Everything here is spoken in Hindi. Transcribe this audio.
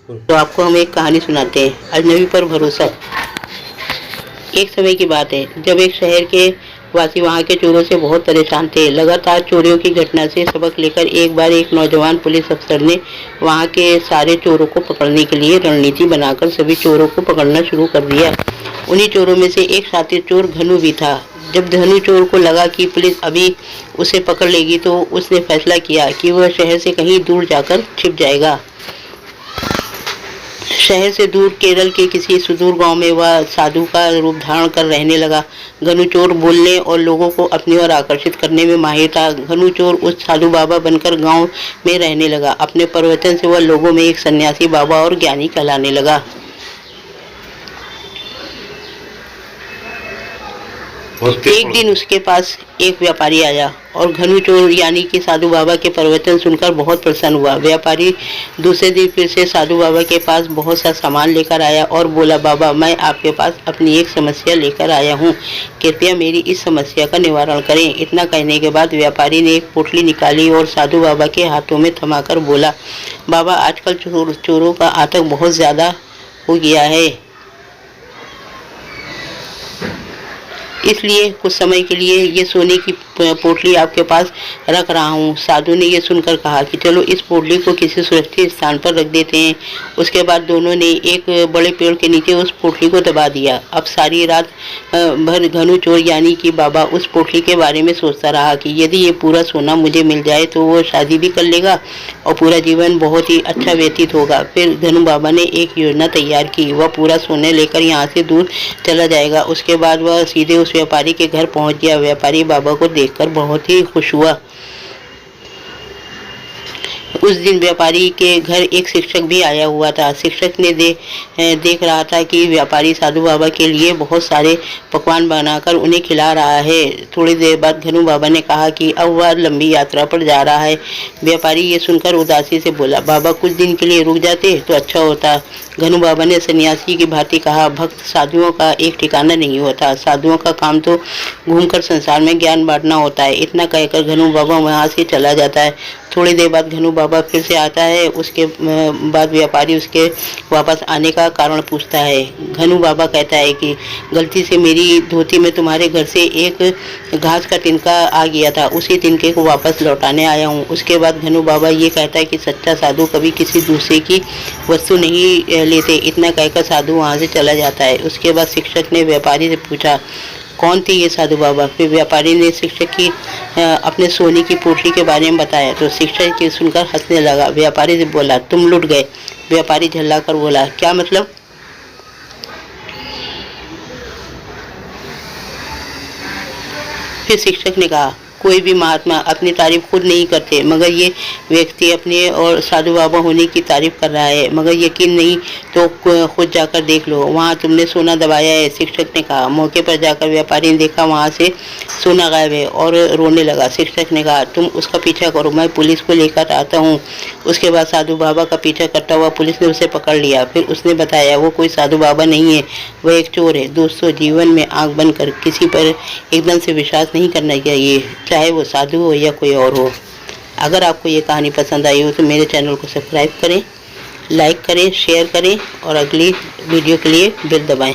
तो आपको हम एक कहानी सुनाते हैं, अजनबी पर भरोसा। एक समय की बात है जब एक शहर के वासी वहां के चोरों से बहुत परेशान थे। लगातार चोरियों की घटना से सबक लेकर एक बार एक नौजवान पुलिस अफसर ने वहां के सारे चोरों को पकड़ने के लिए रणनीति बनाकर सभी चोरों को पकड़ना शुरू कर दिया। उन्हीं चोरों में से एक शातिर चोर घनु भी था। जब धनु चोर को लगा कि पुलिस अभी उसे पकड़ लेगी तो उसने फैसला किया कि वह शहर से कहीं दूर जाकर छिप जाएगा। शहर से दूर केरल के किसी सुदूर गांव में वह साधु का रूप धारण कर रहने लगा। घनु चोर बोलने और लोगों को अपनी ओर आकर्षित करने में माहिर था। घनु चोर उस साधु बाबा बनकर गांव में रहने लगा। अपने प्रवचन से वह लोगों में एक सन्यासी बाबा और ज्ञानी कहलाने लगा। एक दिन उसके पास एक व्यापारी आया और घनु चोर यानी कि साधु बाबा के प्रवचन सुनकर बहुत प्रसन्न हुआ। व्यापारी दूसरे दिन फिर से साधु बाबा के पास बहुत सा सामान लेकर आया और बोला, बाबा मैं आपके पास अपनी एक समस्या लेकर आया हूँ, कृपया मेरी इस समस्या का निवारण करें। इतना कहने के बाद व्यापारी ने एक पोटली निकाली और साधु बाबा के हाथों में थमाकर बोला, बाबा आजकल चोरों का आतंक बहुत ज्यादा हो गया है, इसलिए कुछ समय के लिए ये सोने की पोटली आपके पास रख रहा हूँ। साधु ने यह सुनकर कहा कि चलो इस पोटली को किसी सुरक्षित स्थान पर रख देते हैं। उसके बाद दोनों ने एक बड़े पेड़ के नीचे उस पोटली को दबा दिया। अब सारी रात भर घनु चोर यानी कि बाबा उस पोटली के बारे में सोचता रहा कि यदि ये पूरा सोना मुझे मिल जाए तो वो शादी भी कर लेगा और पूरा जीवन बहुत ही अच्छा व्यतीत होगा। फिर घनु बाबा ने एक योजना तैयार की। वह पूरा सोने लेकर यहाँ से दूर चला जाएगा। उसके बाद वह सीधे उस व्यापारी के घर पहुंच गया। व्यापारी बाबा को देखकर बहुत ही खुश हुआ। उस दिन व्यापारी के घर एक शिक्षक भी आया हुआ था। शिक्षक ने देख रहा था कि व्यापारी साधु बाबा के लिए बहुत सारे पकवान बनाकर उन्हें खिला रहा है। थोड़ी देर बाद घनु बाबा ने कहा कि अब वह लंबी यात्रा पर जा रहा है। व्यापारी ये सुनकर उदासी से बोला, बाबा कुछ दिन के लिए रुक जाते तो अच्छा होता। घनु बाबा ने सन्यासी की भांति कहा, भक्त साधुओं का एक ठिकाना नहीं होता, साधुओं का काम तो घूमकर संसार में ज्ञान बांटना होता है। इतना कहकर घनु बाबा वहाँ से चला जाता है। थोड़ी देर बाद घनु बाबा फिर से आता है। उसके बाद व्यापारी उसके वापस आने का कारण पूछता है। घनु बाबा कहता है कि गलती से मेरी धोती में तुम्हारे घर से एक घास का तिनका आ गया था, उसी तिनके को वापस लौटाने आया हूँ। उसके बाद घनु बाबा ये कहता है कि सच्चा साधु कभी किसी दूसरे की वस्तु नहीं लेते। इतना कहकर साधु वहाँ से चला जाता है। उसके बाद शिक्षक ने व्यापारी से पूछा, कौन थी ये साधु बाबा? फिर व्यापारी ने शिक्षक की अपने सोने की पोटली के बारे में बताया तो शिक्षक की सुनकर हंसने लगा। व्यापारी से बोला, तुम लुट गए। व्यापारी झल्लाकर बोला, क्या मतलब? फिर शिक्षक ने कहा, कोई भी महात्मा अपनी तारीफ खुद नहीं करते, मगर ये व्यक्ति अपने और साधु बाबा होने की तारीफ कर रहा है। मगर यकीन नहीं तो खुद जाकर देख लो, वहाँ तुमने सोना दबाया है। शिक्षक ने कहा। मौके पर जाकर व्यापारी ने देखा वहाँ से सोना गायब है और रोने लगा। शिक्षक ने कहा, तुम उसका पीछा करो, मैं पुलिस को लेकर आता हूँ। उसके बाद साधु बाबा का पीछा करता हुआ पुलिस ने उसे पकड़ लिया। फिर उसने बताया वो कोई साधु बाबा नहीं है, वह एक चोर है। दोस्तों, जीवन में आँख बंद कर किसी पर एकदम से विश्वास नहीं करना चाहिए, चाहे वो साधु हो या कोई और हो। अगर आपको ये कहानी पसंद आई हो तो मेरे चैनल को सब्सक्राइब करें, लाइक करें, शेयर करें और अगली वीडियो के लिए बेल दबाएं।